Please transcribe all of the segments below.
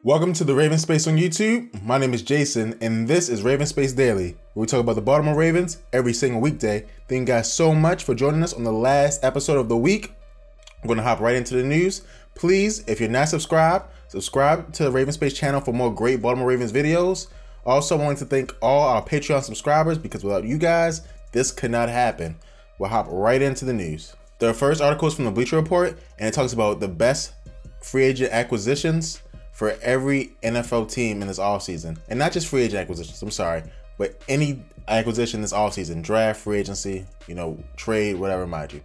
Welcome to the RavensSpace on YouTube. My name is Jason, and this is RavensSpace Daily, where we talk about the Baltimore Ravens every single weekday. Thank you guys so much for joining us on the last episode of the week. I'm going to hop right into the news. Please, if you're not subscribed, subscribe to the RavensSpace channel for more great Baltimore Ravens videos. Also, wanting to thank all our Patreon subscribers, because without you guys, this could not happen. We'll hop right into the news. The first article is from the Bleacher Report, and it talks about the best free agent acquisitions for every NFL team in this offseason. And not just free agent acquisitions, I'm sorry, but any acquisition this offseason, draft, free agency, trade, whatever, mind you.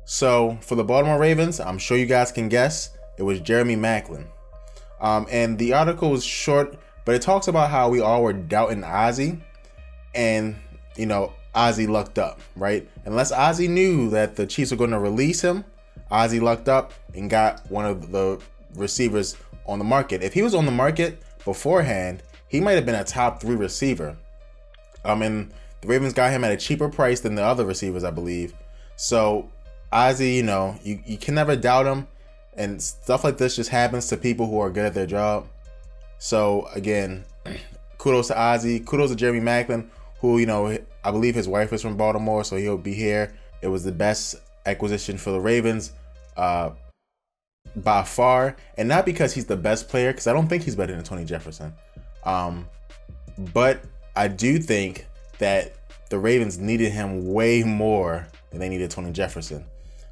So for the Baltimore Ravens, I'm sure you guys can guess, it was Jeremy Maclin. And the article is short, but it talks about how we all were doubting Ozzie, and Ozzie lucked up, right? Unless Ozzie knew that the Chiefs were going to release him, Ozzie lucked up and got one of the receivers on the market. If he was on the market beforehand, he might have been a top 3 receiver. And the Ravens got him at a cheaper price than the other receivers, I believe. So Ozzie, you can never doubt him, and stuff like this just happens to people who are good at their job. So again, kudos to Ozzie, kudos to Jeremy Maclin, who, I believe his wife is from Baltimore, so he'll be here. It was the best acquisition for the Ravens by far, and not because he's the best player, because I don't think he's better than Tony Jefferson. But I do think that the Ravens needed him way more than they needed Tony Jefferson.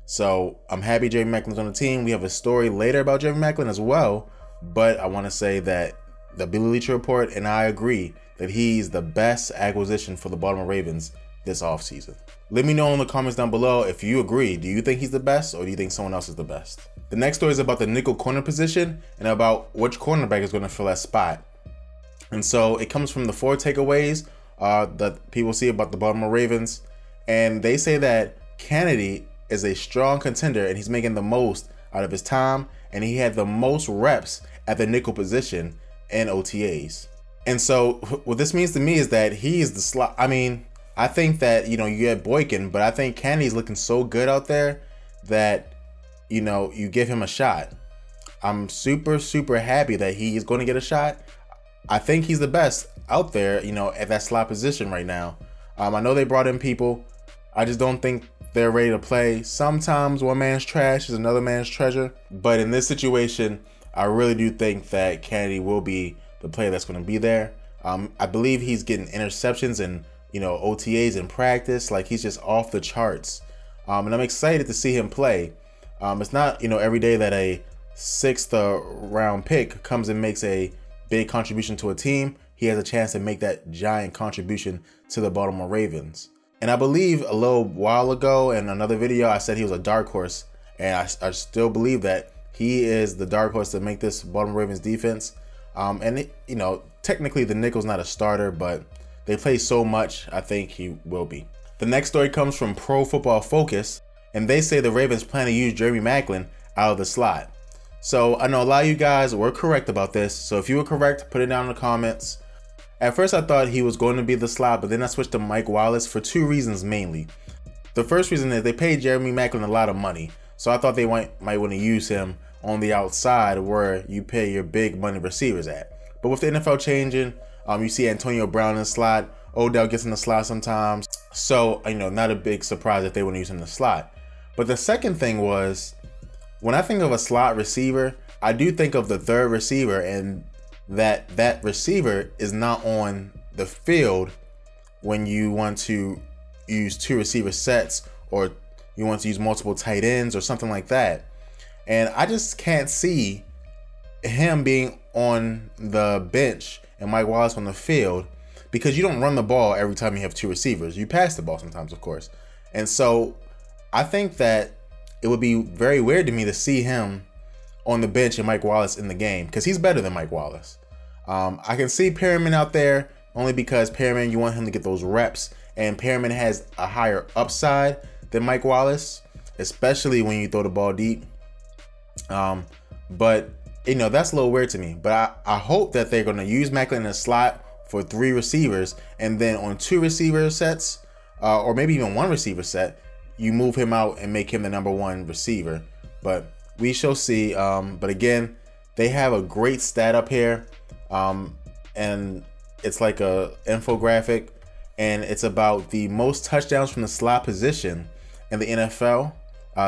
So I'm happy Jeremy Maclin's on the team. We have a story later about Jeremy Maclin as well, but I want to say that the Bleacher Report and I agree that he's the best acquisition for the Baltimore Ravens this offseason. Let me know in the comments down below if you agree. Do you think he's the best, or do you think someone else is the best? The next story is about the nickel corner position and about which cornerback is going to fill that spot. And so it comes from the 4 takeaways that people see about the Baltimore Ravens. And they say that Kennedy is a strong contender, and he's making the most out of his time. And he had the most reps at the nickel position in OTAs. And so what this means to me is that he is the slot. I mean, I think that, you had Boykin, but I think Kennedy's looking so good out there that, you give him a shot. I'm super, super happy that he is going to get a shot. I think he's the best out there, at that slot position right now. I know they brought in people. I just don't think they're ready to play. Sometimes one man's trash is another man's treasure. But in this situation, I really do think that Kennedy will be the player that's going to be there. I believe he's getting interceptions and, OTAs in practice. Like, he's just off the charts. And I'm excited to see him play. It's not, every day that a 6th round pick comes and makes a big contribution to a team. He has a chance to make that giant contribution to the Baltimore Ravens. And I believe a little while ago in another video, I said he was a dark horse. And I still believe that he is the dark horse to make this Baltimore Ravens defense. Technically the nickel's not a starter, but they play so much, I think he will be. The next story comes from Pro Football Focus, and they say the Ravens plan to use Jeremy Maclin out of the slot. So I know a lot of you guys were correct about this, so if you were correct, put it down in the comments. At first I thought he was going to be the slot, but then I switched to Mike Wallace for 2 reasons mainly. The first reason is they paid Jeremy Maclin a lot of money, so I thought they might want to use him on the outside where you pay your big money receivers at. But with the NFL changing, you see Antonio Brown in the slot, Odell gets in the slot sometimes. So, not a big surprise if they want to use him in the slot. But the second thing was, when I think of a slot receiver, I do think of the 3rd receiver, and that receiver is not on the field when you want to use 2 receiver sets, or you want to use multiple tight ends or something like that. And I just can't see him being on the bench and Mike Wallace on the field, because you don't run the ball every time you have 2 receivers. You pass the ball sometimes, of course. And so I think that it would be very weird to me to see him on the bench and Mike Wallace in the game, because he's better than Mike Wallace. I can see Perriman out there only because Perriman, you want him to get those reps, and Perriman has a higher upside than Mike Wallace, especially when you throw the ball deep. But that's a little weird to me. But I hope that they're going to use Maclin in the slot for 3 receivers, and then on 2 receiver sets, or maybe even 1 receiver set, you move him out and make him the #1 receiver. But we shall see. But again, They have a great stat up here, and it's like a infographic, and it's about the most touchdowns from the slot position in the NFL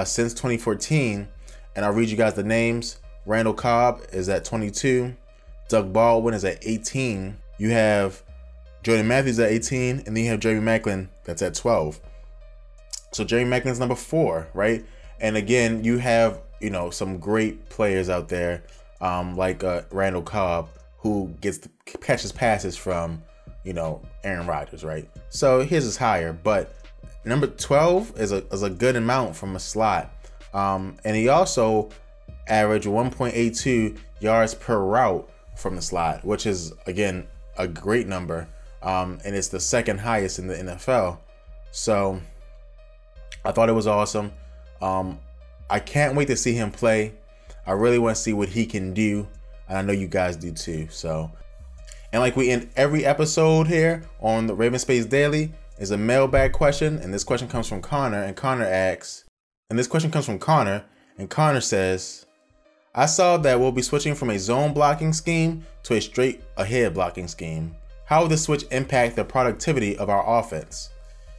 since 2014. And I'll read you guys the names. Randall Cobb is at 22. Doug Baldwin is at 18. You have Jordan Matthews at 18, and then you have Jeremy Maclin that's at 12. So Jeremy Maclin's number 4, right? And again, you have, you know, some great players out there, like Randall Cobb, who catches passes from, you know, Aaron Rodgers, right? So his is higher, but number 12 is a good amount from a slot. And he also averaged 1.82 yards per route from the slot, which is, again, a great number. And it's the second highest in the NFL. So I thought it was awesome. I can't wait to see him play. I really want to see what he can do. And I know you guys do too. So, and like we end every episode here on the RavensSpace Daily is a mailbag question. And this question comes from Connor. And Connor asks, Connor says, I saw that we'll be switching from a zone blocking scheme to a straight ahead blocking scheme. How will this switch impact the productivity of our offense?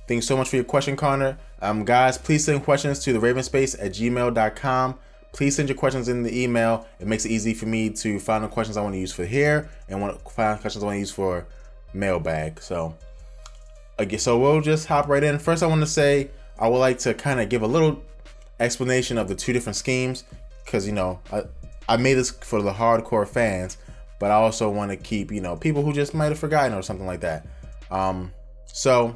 Thanks so much for your question, Connor. Guys, please send questions to TheRavensSpace@gmail.com. Please send your questions in the email. It makes it easy for me to find the questions I want to use for here and find questions I want to use for mailbag. So we'll just hop right in. First, I want to say I would like to kind of give a little explanation of the two different schemes, because, you know, I made this for the hardcore fans, but I also want to keep, you know, people who just might have forgotten or something like that. So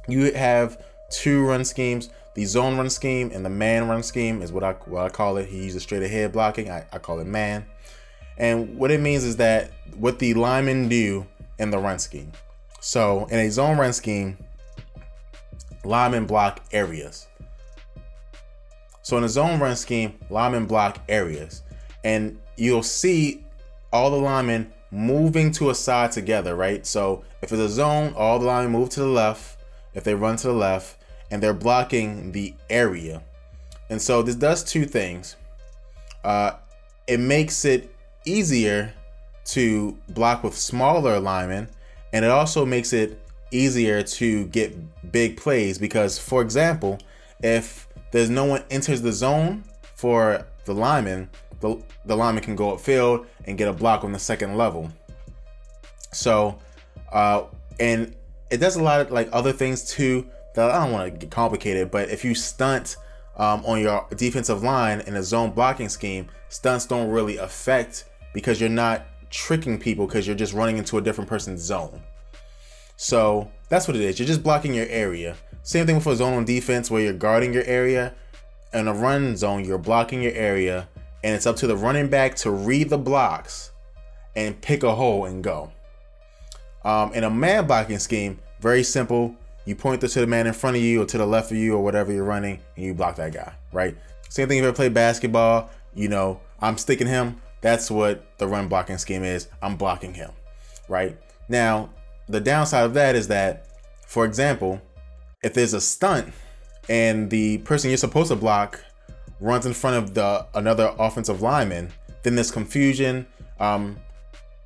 you have two run schemes. The zone run scheme and the man run scheme is what I call it. He uses straight ahead blocking. I call it man. And what it means is that what the linemen do in the run scheme. So in a zone run scheme, linemen block areas. So in a zone run scheme, linemen block areas. And you'll see all the linemen moving to a side together, right? So if it's a zone, all the linemen move to the left. If they run to the left, and they're blocking the area. And so this does two things. It makes it easier to block with smaller linemen, and it also makes it easier to get big plays because, for example, if there's no one enters the zone for the lineman, the lineman can go upfield and get a block on the second level. So, and it does a lot of like other things too. I don't want to get complicated, but if you stunt on your defensive line in a zone blocking scheme, stunts don't really affect because you're not tricking people because you're just running into a different person's zone. So that's what it is. You're just blocking your area. Same thing with a zone on defense where you're guarding your area. In a run zone, you're blocking your area, and it's up to the running back to read the blocks and pick a hole and go. In a man blocking scheme, very simple. You point this to the man in front of you or to the left of you or whatever you're running, and you block that guy, right? Same thing if you ever play basketball, you know, I'm sticking him. That's what the run blocking scheme is. I'm blocking him, right? Now, the downside of that is that, for example, if there's a stunt and the person you're supposed to block runs in front of another offensive lineman, then there's confusion.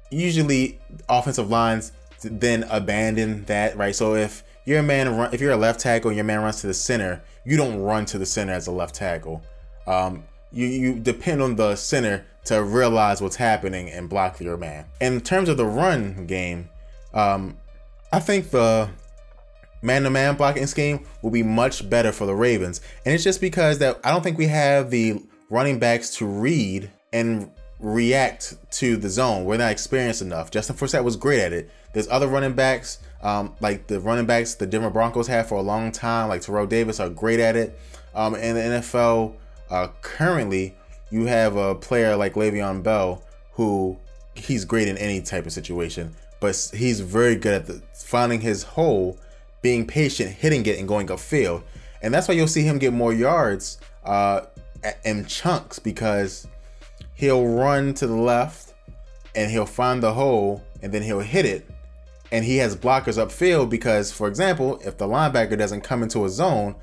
Usually offensive lines then abandon that, right? So if you're a left tackle and your man runs to the center, you don't run to the center as a left tackle. You depend on the center to realize what's happening and block your man. In terms of the run game, I think the man-to-man blocking scheme will be much better for the Ravens. And it's just because that I don't think we have the running backs to read and react to the zone. We're not experienced enough. Justin Forsett was great at it. There's other running backs, like the running backs the Denver Broncos had for a long time, like Terrell Davis, are great at it. In the NFL, currently, you have a player like Le'Veon Bell, who he's great in any type of situation, but he's very good at finding his hole, being patient, hitting it, and going upfield. And that's why you'll see him get more yards in chunks, because he'll run to the left and he'll find the hole and then he'll hit it. And he has blockers upfield because, for example, if the linebacker doesn't come into a zone,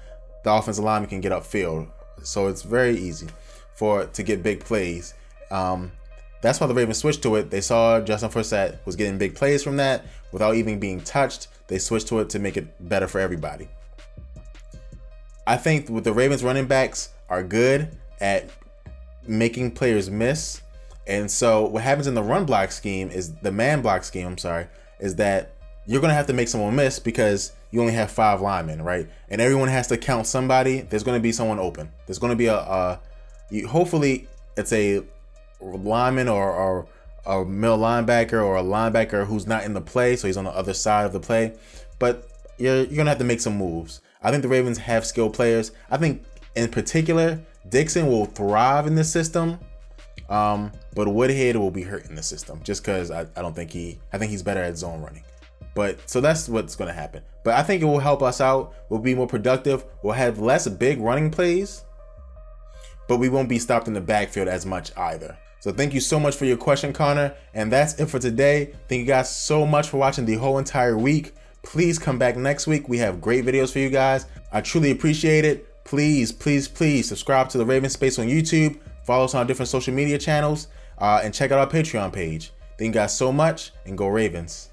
the offensive lineman can get upfield. So it's very easy to get big plays. And that's why the Ravens switched to it. They saw Justin Forsett was getting big plays from that without even being touched. They switched to it to make it better for everybody. I think with the Ravens running backs are good at making players miss. And so what happens in the run block scheme is the man block scheme, is that you're going to have to make someone miss because you only have 5 linemen, right? And everyone has to count somebody. There's going to be someone open. There's going to be hopefully it's a lineman or a middle linebacker or a linebacker who's not in the play, so he's on the other side of the play. But you're going to have to make some moves. I think the Ravens have skilled players. I think in particular, Dixon will thrive in this system. But Woodhead will be hurt in the system just because I think he's better at zone running. But so that's what's going to happen. But I think it will help us out. We'll be more productive. We'll have less big running plays, but we won't be stopped in the backfield as much either. So thank you so much for your question, Connor. And that's it for today. Thank you guys so much for watching the whole entire week. Please come back next week. We have great videos for you guys. I truly appreciate it. Please, please, please subscribe to the RavensSpace on YouTube. Follow us on our different social media channels. And check out our Patreon page. Thank you guys so much, and go Ravens.